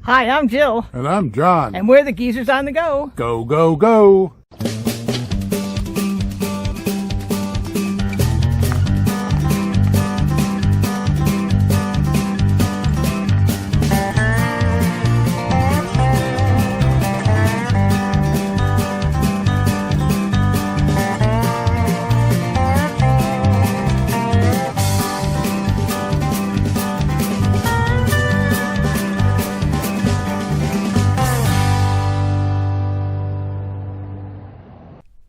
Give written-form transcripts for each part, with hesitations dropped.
Hi, I'm Jill. And I'm John. And we're the Geezers on the Go. Go, go, go.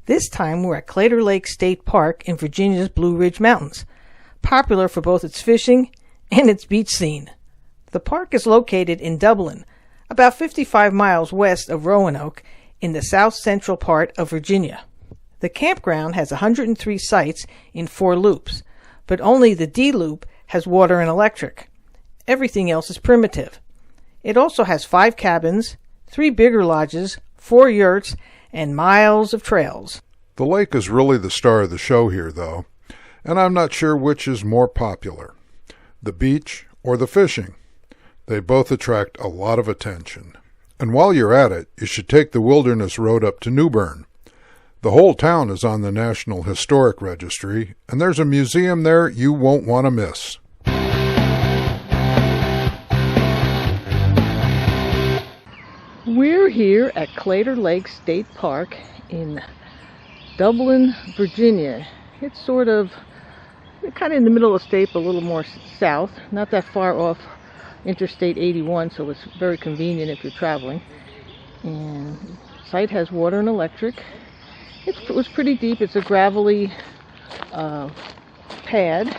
This time we're at Claytor Lake State Park in Virginia's Blue Ridge Mountains, popular for both its fishing and its beach scene. The park is located in Dublin, about 55 miles west of Roanoke in the south-central part of Virginia. The campground has 103 sites in 4 loops, but only the D loop has water and electric. Everything else is primitive. It also has 5 cabins, 3 bigger lodges, 4 yurts, and miles of trails. The lake is really the star of the show here, though, and I'm not sure which is more popular, the beach or the fishing. They both attract a lot of attention. And while you're at it, you should take the Wilderness Road up to New Bern. The whole town is on the National Historic Registry, and there's a museum there you won't want to miss. We're here at Claytor Lake State Park in Dublin, Virginia. It's sort of kind of in the middle of the state, but a little more south, not that far off Interstate 81, so it's very convenient if you're traveling. And the site has water and electric. It was pretty deep. It's a gravelly pad,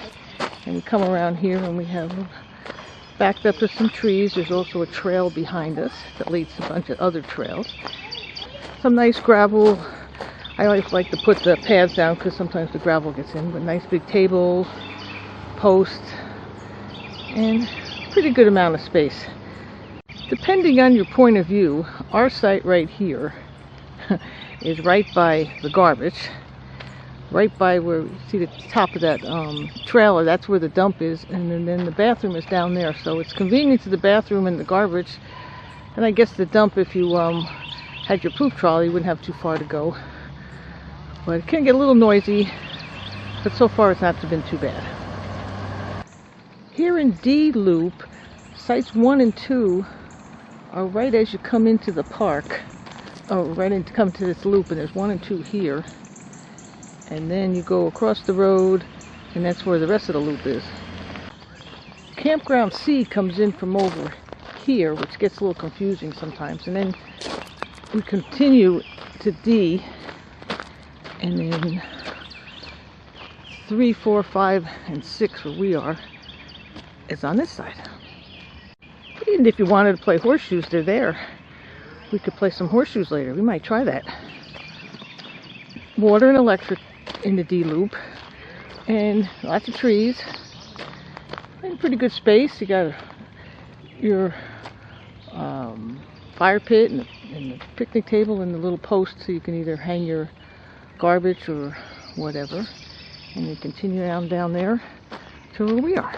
and we come around here and we have backed up to some trees. There's also a trail behind us that leads to a bunch of other trails. Some nice gravel. I always like to put the pads down because sometimes the gravel gets in, but nice big tables, posts, and pretty good amount of space. Depending on your point of view, our site right here is right by the garbage. Right by where you see the top of that trailer, that's where the dump is, and then the bathroom is down there. So it's convenient to the bathroom and the garbage, and I guess the dump, if you had your poop trolley, you wouldn't have too far to go. But it can get a little noisy, but so far it's not been too bad. Here in D Loop, sites 1 and 2 are right as you come into the park, come to this loop, and there's 1 and 2 here. And then you go across the road, and that's where the rest of the loop is. Campground C comes in from over here, which gets a little confusing sometimes. And then we continue to D, and then 3, 4, 5, and 6, where we are, is on this side. And if you wanted to play horseshoes, they're there. We could play some horseshoes later. We might try that. Water and electric in the D loop, and lots of trees, and pretty good space. You got your fire pit and the picnic table and the little post, so you can either hang your garbage or whatever. And you continue down there to where we are.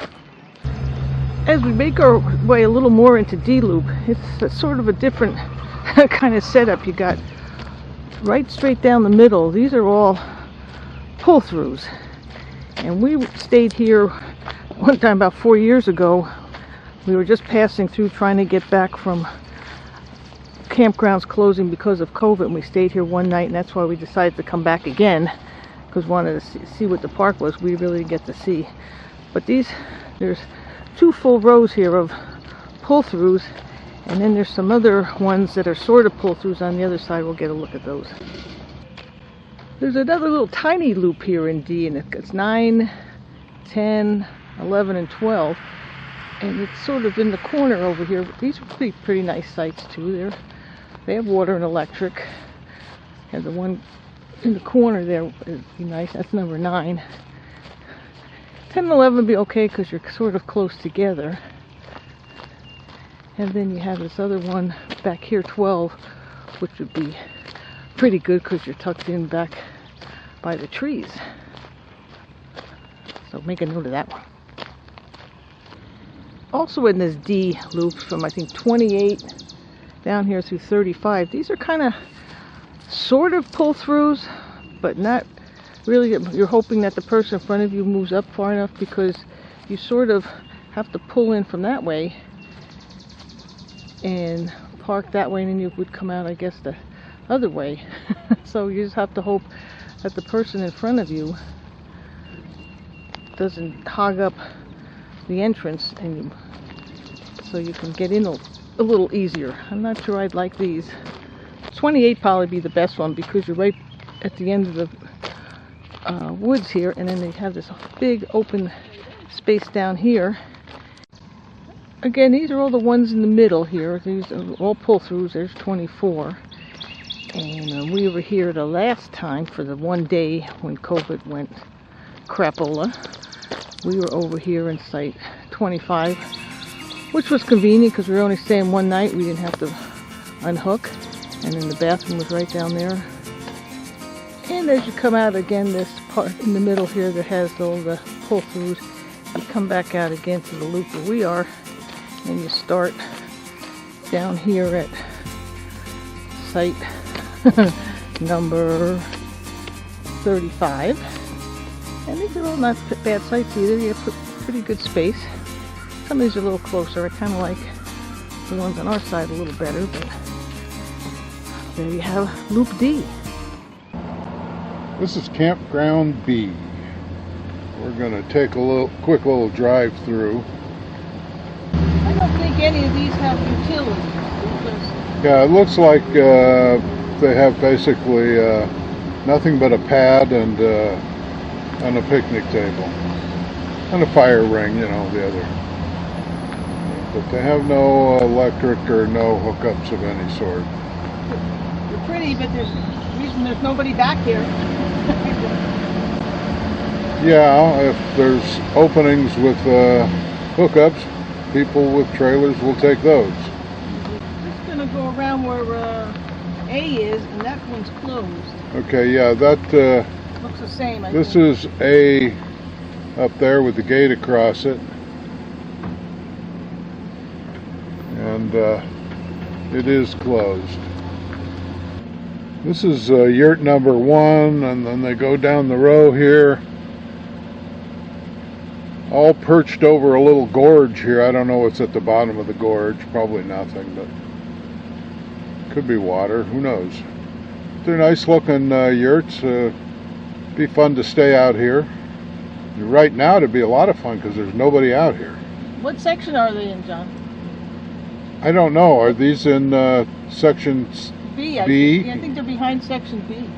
As we make our way a little more into D loop, it's sort of a different kind of setup. You got right straight down the middle. These are all pull-throughs, and we stayed here one time about 4 years ago. We were just passing through trying to get back from campgrounds closing because of COVID, and we stayed here one night, and that's why we decided to come back again, because we wanted to see what the park was. We really didn't get to see, but there's 2 full rows here of pull-throughs, and then there's some other ones that are sort of pull-throughs on the other side. We'll get a look at those. There's another little tiny loop here in D, and it's 9, 10, 11, and 12. And it's sort of in the corner over here. But these are pretty nice sites too. They have water and electric. And the one in the corner there would be nice. That's number 9. 10 and 11 would be okay because you're sort of close together. And then you have this other one back here, 12, which would be pretty good because you're tucked in back by the trees. So make a note of that one. also in this D loop from I think 28 down here through 35. These are kind of sort of pull-throughs, but not really. You're hoping that the person in front of you moves up far enough, because you sort of have to pull in from that way and park that way, and then you would come out, I guess, the other way. So you just have to hope that the person in front of you doesn't hog up the entrance, and so you can get in a little easier. I'm not sure I'd like these. 28 probably be the best one, because you're right at the end of the woods here, and then they have this big open space down here. Again, these are all the ones in the middle here. These are all pull-throughs. There's 24. And we were here the last time for the one day when COVID went crapola. We were over here in site 25, which was convenient because we were only staying one night. We didn't have to unhook. And then the bathroom was right down there. And as you come out again, this part in the middle here that has all the pull-throughs, you come back out again to the loop where we are, and you start down here at site number 35. And these are all not bad sites either. You have pretty good space. Some of these are a little closer. I kind of like the ones on our side a little better, but there you have Loop D. This is Campground B. We're going to take a quick little drive through. I don't think any of these have utilities. Yeah, it looks like they have basically nothing but a pad and a picnic table. And a fire ring, you know, the other. But they have no electric or no hookups of any sort. They're pretty, but there's reason there's nobody back here. Yeah, if there's openings with hookups, people with trailers will take those. Just gonna go around where A is, and that one's closed. Okay, yeah, that Looks the same. this is A up there with the gate across it, and it is closed. This is yurt number 1, and then they go down the row here, all perched over a little gorge here. I don't know what's at the bottom of the gorge. Probably nothing, but could be water. Who knows? They're nice looking yurts. Be fun to stay out here. Right now it'd be a lot of fun because there's nobody out here. What section are they in, John? I don't know. Are these in section B? B? I think they're behind section B.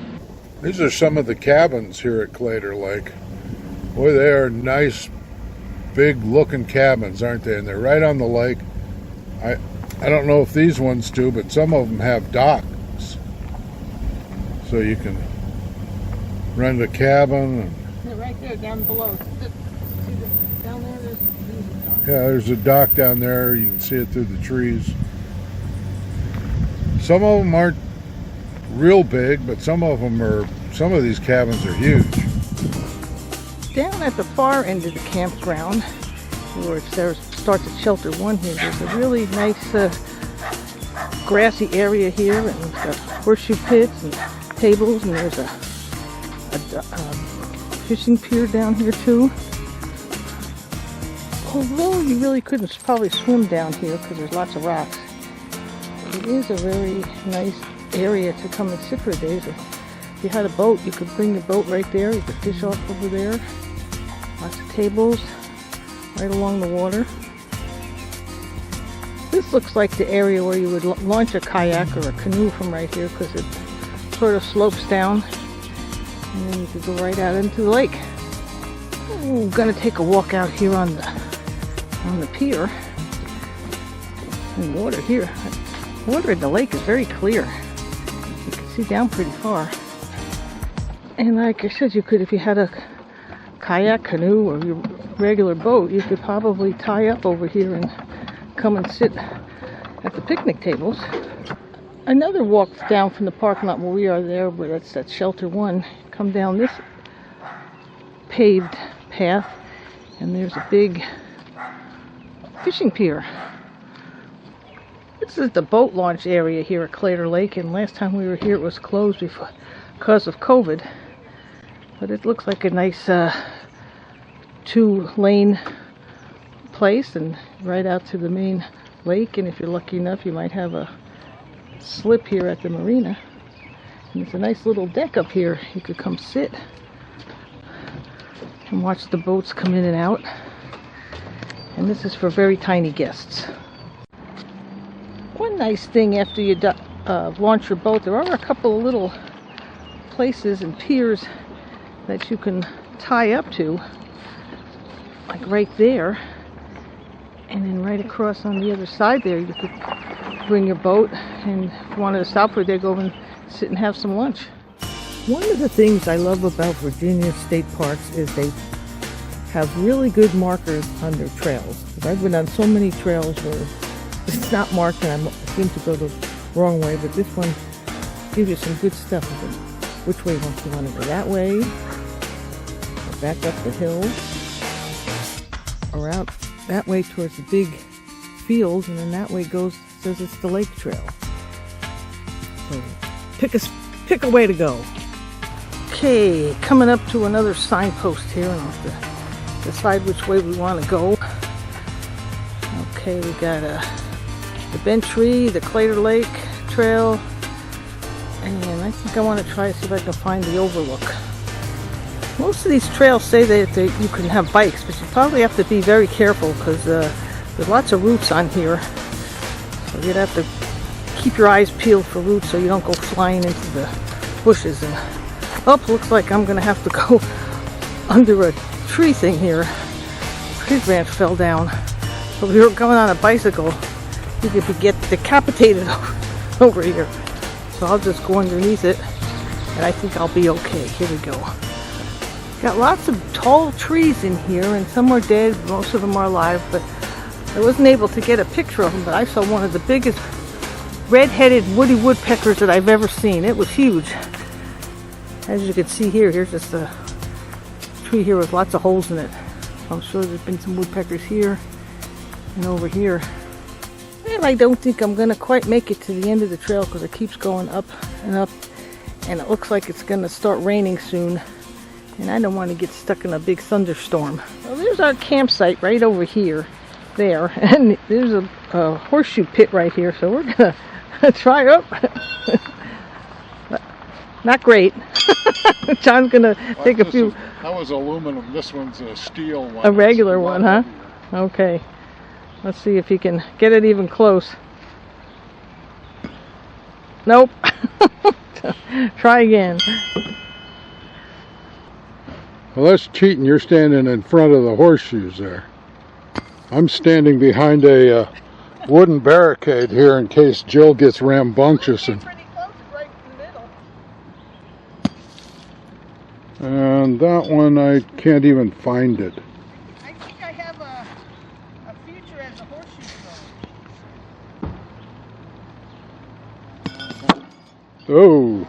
These are some of the cabins here at Claytor Lake. Boy, they are nice, big looking cabins, aren't they? And they're right on the lake. I don't know if these ones do, but some of them have docks. So you can rent a cabin. And they're right there, down below. See down there? There's a dock. yeah, there's a dock down there. You can see it through the trees. Some of them aren't real big, but some of these cabins are huge. Down at the far end of the campground, where it starts at shelter 1 here, there's a really nice grassy area here, and it's got horseshoe pits and tables, and there's a fishing pier down here too. Although you really couldn't probably swim down here because there's lots of rocks. It is a very nice area to come and sit for days. If you had a boat, you could bring your boat right there. You could fish off over there. Lots of tables right along the water. This looks like the area where you would launch a kayak or a canoe from right here, because it sort of slopes down, and then you could go right out into the lake. We're gonna take a walk out here on the pier. And water here. Water in the lake is very clear. You can see down pretty far. And like I said, you could, if you had a kayak, canoe, or your regular boat, you could probably tie up over here and come and sit at the picnic tables. Another walk down from the parking lot where we are there, where that's at shelter 1. Come down this paved path, and there's a big fishing pier. This is the boat launch area here at Claytor Lake, and last time we were here it was closed because of COVID. But it looks like a nice 2-lane place and right out to the main lake, and if you're lucky enough you might have a slip here at the marina. And it's a nice little deck up here. You could come sit and watch the boats come in and out. And this is for very tiny guests. One nice thing after you launch your boat, there are a couple of little places and piers that you can tie up to, like right there, and then right across on the other side there you could bring your boat, and if you wanted to stop for a day, go and sit and have some lunch. One of the things I love about Virginia state parks is they have really good markers on their trails. I've been on so many trails where it's not marked and I seem to go the wrong way, but this one gives you some good stuff. Which way you want to go? That way, or back up the hill, or out that way towards the big fields, and then that way says it's the lake trail. So pick a way to go. Okay, coming up to another signpost here, and I'll have to decide which way we want to go. Okay, we got the Bent Tree, the Claytor Lake Trail, and I think I want to try to see if I can find the overlook. Most of these trails say that you can have bikes, but you probably have to be very careful because there's lots of roots on here. So you'd have to keep your eyes peeled for roots so you don't go flying into the bushes. And looks like I'm going to have to go under a tree thing here. A tree branch fell down. So if you're going on a bicycle, you could get decapitated over here. So I'll just go underneath it, and I think I'll be okay. Here we go. Got lots of tall trees in here, and some are dead, most of them are alive, but I wasn't able to get a picture of them, but I saw one of the biggest red-headed woody woodpeckers that I've ever seen. It was huge. As you can see here, here's just a tree here with lots of holes in it. I'm sure there's been some woodpeckers here and over here. And I don't think I'm going to quite make it to the end of the trail because it keeps going up and up, and it looks like it's going to start raining soon, and I don't want to get stuck in a big thunderstorm. Well, there's our campsite right over here, there, and there's a horseshoe pit right here, so we're going to try up. Not great. John's going to take a few. That was aluminum. This one's a steel one. A regular one, huh? Okay. Let's see if he can get it even close. Nope. Try again. Well, that's cheating. You're standing in front of the horseshoes there. I'm standing behind a wooden barricade here in case Jill gets rambunctious. And that one, I can't even find it. I think I have a feature as a horseshoe throw. Oh,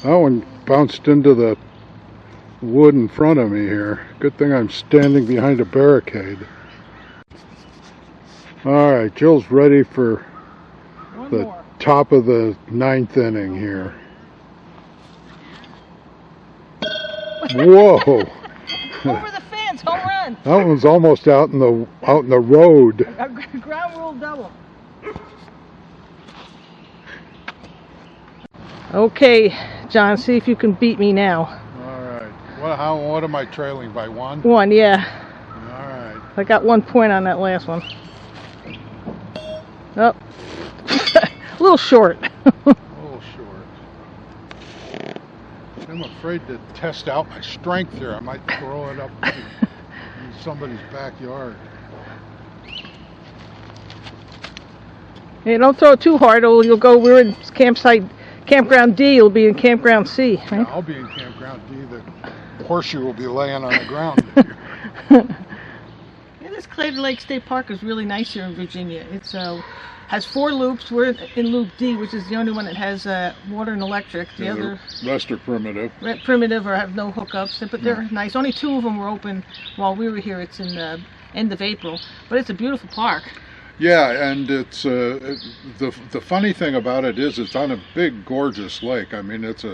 that one bounced into the wood in front of me here. Good thing I'm standing behind a barricade. Alright, Jill's ready for the top of the 9th inning here. Whoa! Over the fence, home run. That one's almost out in the road. A ground rule double. Okay, John, see if you can beat me now. All right. What am I trailing by? One? One, yeah. All right. I got 1 point on that last one. Oh, a little short. A little short. I'm afraid to test out my strength here. I might throw it up in somebody's backyard. Hey, don't throw it too hard or you'll go, we're in campground D, you'll be in campground C, right? Yeah, I'll be in campground D. The horseshoe will be laying on the ground. Yeah, this Claytor Lake State Park is really nice here in Virginia. It's has 4 loops. We're in loop D, which is the only one that has water and electric. The other rest are primitive. Primitive or have no hookups, but they're nice. Only 2 of them were open while we were here. It's in end of April. But it's a beautiful park. Yeah, and it's the funny thing about it is it's on a big, gorgeous lake. I mean, it's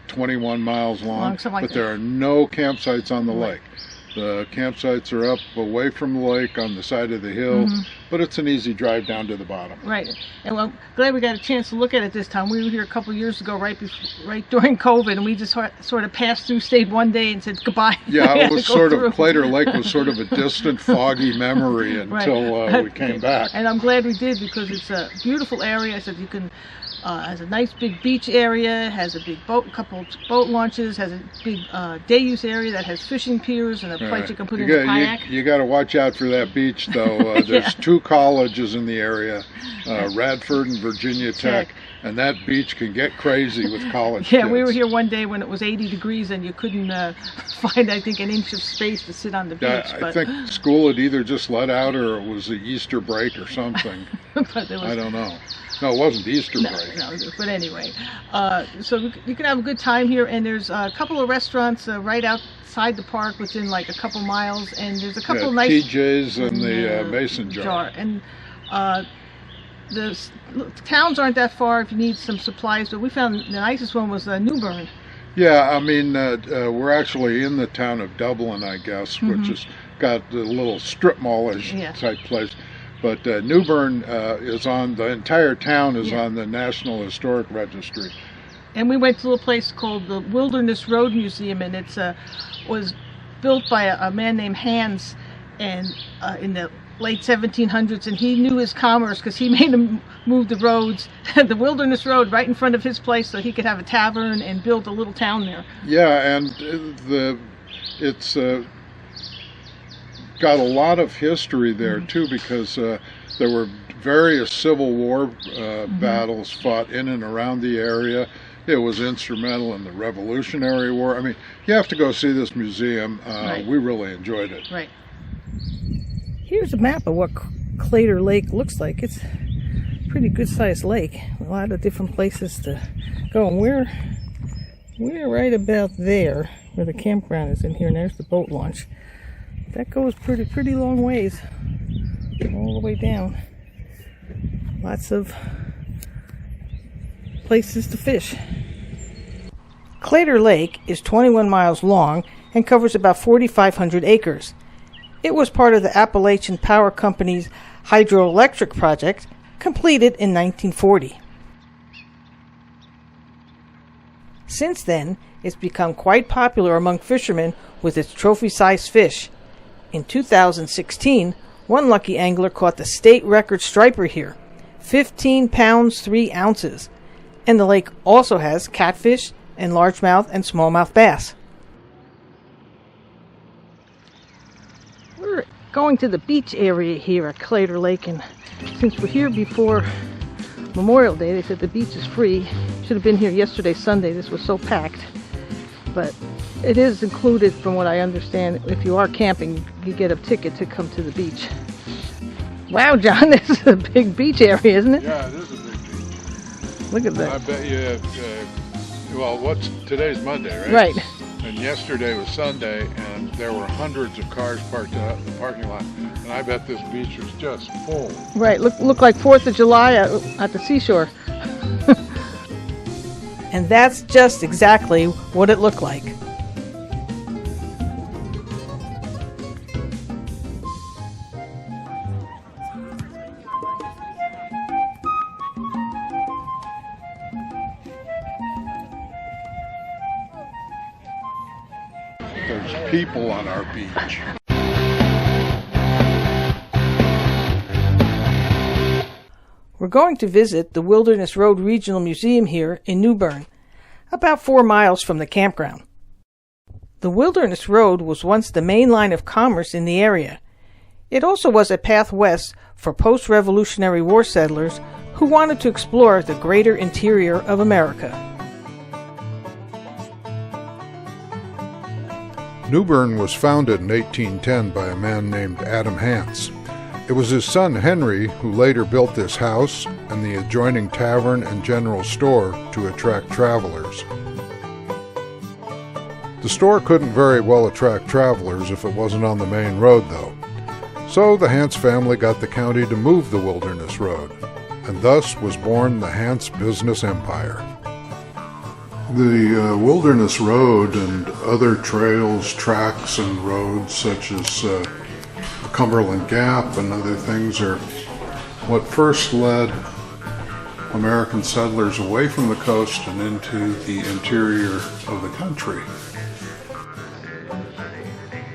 21 miles long, but there are no campsites on the lake. The campsites are up away from the lake on the side of the hill, but it's an easy drive down to the bottom. Right, and I'm glad we got a chance to look at it this time. We were here a couple of years ago, right during COVID, and we just sort of passed through, stayed one day, and said goodbye. Yeah, it was sort of, Claytor Lake was sort of a distant, foggy memory until we came back. And I'm glad we did, because it's a beautiful area. I said you can. Has a nice big beach area, has a big couple boat launches, has a big day use area that has fishing piers and a place you can put in a kayak. You got to watch out for that beach, though. There's 2 colleges in the area, Radford and Virginia Tech, and that beach can get crazy with college kids. We were here one day when it was 80 degrees and you couldn't find, I think, an inch of space to sit on the beach. I think school had either just let out or it was the Easter break or something. I don't know. No, it wasn't Easter break. No, but anyway, so you can have a good time here, and there's a couple of restaurants right outside the park within like a couple miles, and there's a couple nice TJ's and the Mason Jar. And the towns aren't that far if you need some supplies, but we found the nicest one was Newbern. Yeah, I mean, we're actually in the town of Dublin, I guess, which has got the little strip mall-ish type place. But Newbern is on, the entire town is on the National Historic Registry. And we went to a place called the Wilderness Road Museum, and it was built by a man named Hans, and in the late 1700s, and he knew his commerce because he made him move the roads, the Wilderness Road, right in front of his place so he could have a tavern and build a little town there. Yeah, and it's got a lot of history there too, because there were various Civil War battles fought in and around the area. It was instrumental in the Revolutionary War. I mean, you have to go see this museum. We really enjoyed it. Right. Here's a map of what Claytor Lake looks like. It's a pretty good sized lake. A lot of different places to go. And we're right about there where the campground is in here, and there's the boat launch. That goes pretty long ways, all the way down. Lots of places to fish. Claytor Lake is 21 miles long and covers about 4,500 acres. It was part of the Appalachian Power Company's hydroelectric project, completed in 1940. Since then, it's become quite popular among fishermen with its trophy-sized fish. In 2016, one lucky angler caught the state record striper here, 15 pounds 3 ounces. And the lake also has catfish and largemouth and smallmouth bass. We're going to the beach area here at Claytor Lake, and since we're here before Memorial Day, they said the beach is free. Should have been here yesterday, Sunday. This was so packed. But it is included, from what I understand, if you are camping, you get a ticket to come to the beach. Wow, John, this is a big beach area, isn't it? Yeah, it is a big beach. Look at that. I bet you, today's Monday, right? Right. And yesterday was Sunday, and there were hundreds of cars parked out in the parking lot. And I bet this beach was just full. Right, look like 4th of July at the seashore. And that's just exactly what it looked like. There's people on our beach. We're going to visit the Wilderness Road Regional Museum here in Newbern, about 4 miles from the campground. The Wilderness Road was once the main line of commerce in the area. It also was a path west for post-Revolutionary War settlers who wanted to explore the greater interior of America. Newbern was founded in 1810 by a man named Adam Hance. It was his son Henry who later built this house and the adjoining tavern and general store to attract travelers. The store couldn't very well attract travelers if it wasn't on the main road, though. So the Hance family got the county to move the Wilderness Road, and thus was born the Hance business empire. The Wilderness Road and other trails, tracks, and roads such as Cumberland Gap and other things are what first led American settlers away from the coast and into the interior of the country.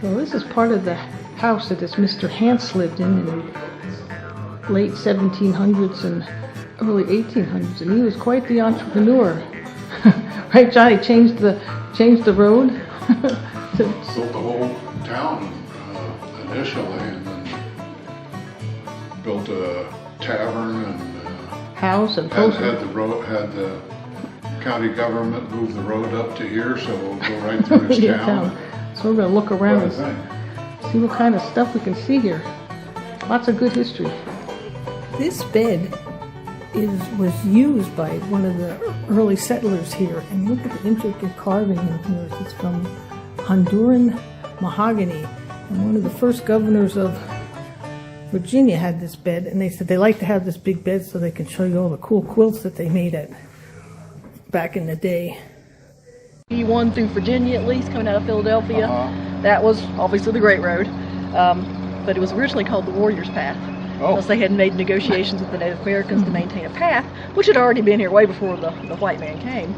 Well, this is part of the house that this Mr. Hance lived in the late 1700s and early 1800s, and he was quite the entrepreneur. Right, Johnny? Changed the road. Built the whole town initially, and then built a tavern and house and post. Had the county government move the road up to here, so we'll go right through his town. So we're going to look around and see what kind of stuff we can see here. Lots of good history. This bed was used by one of the early settlers here, and look at the intricate carving in here. It's from Honduran mahogany, and one of the first governors of Virginia had this bed, and they said they like to have this big bed so they can show you all the cool quilts that they made back in the day. 81 through Virginia, at least, coming out of Philadelphia. That was obviously the Great Road, but it was originally called the Warrior's Path. Because they had made negotiations with the Native Americans to maintain a path, which had already been here way before the white man came.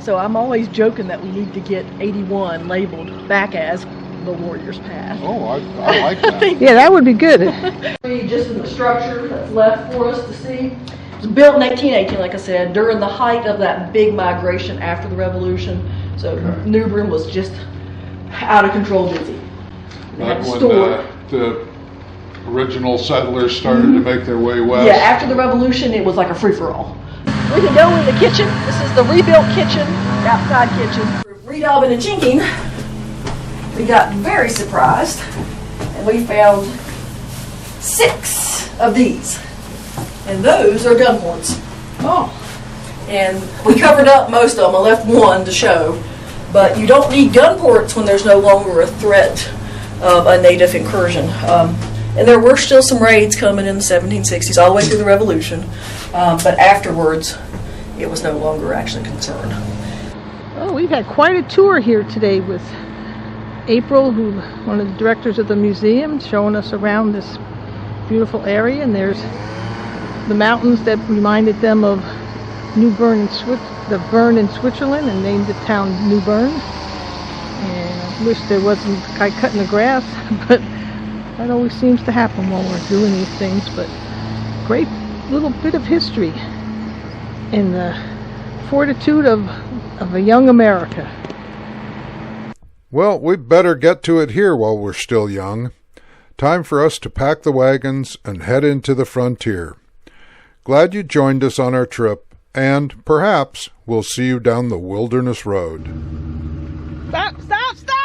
So I'm always joking that we need to get 81 labeled back as the Warrior's Path. Oh, I like that. Yeah, that would be good. Just in the structure that's left for us to see. It was built in 1818, like I said, during the height of that big migration after the Revolution. So New Bern was just out of control busy. They had to store. The original settlers started to make their way west. Yeah, after the Revolution, it was like a free-for-all. We can go in the kitchen. This is the rebuilt kitchen, outside kitchen. Redaubing and chinking, we got very surprised, and we found 6 of these, and those are gun ports. Oh. And we covered up most of them. I left one to show, but you don't need gun ports when there's no longer a threat of a native incursion. And there were still some raids coming in the 1760s, all the way through the Revolution, but afterwards, it was no longer actually a concern. Oh, we've had quite a tour here today with April, one of the directors of the museum, showing us around this beautiful area. And there's the mountains that reminded them of New Bern the Bern in Switzerland, and named the town New Bern. And I wish there wasn't a guy cutting the grass, but that always seems to happen while we're doing these things. But great little bit of history in the fortitude of a young America. Well, we better get to it here while we're still young. Time for us to pack the wagons and head into the frontier. Glad you joined us on our trip, and perhaps we'll see you down the Wilderness Road. Stop, stop, stop!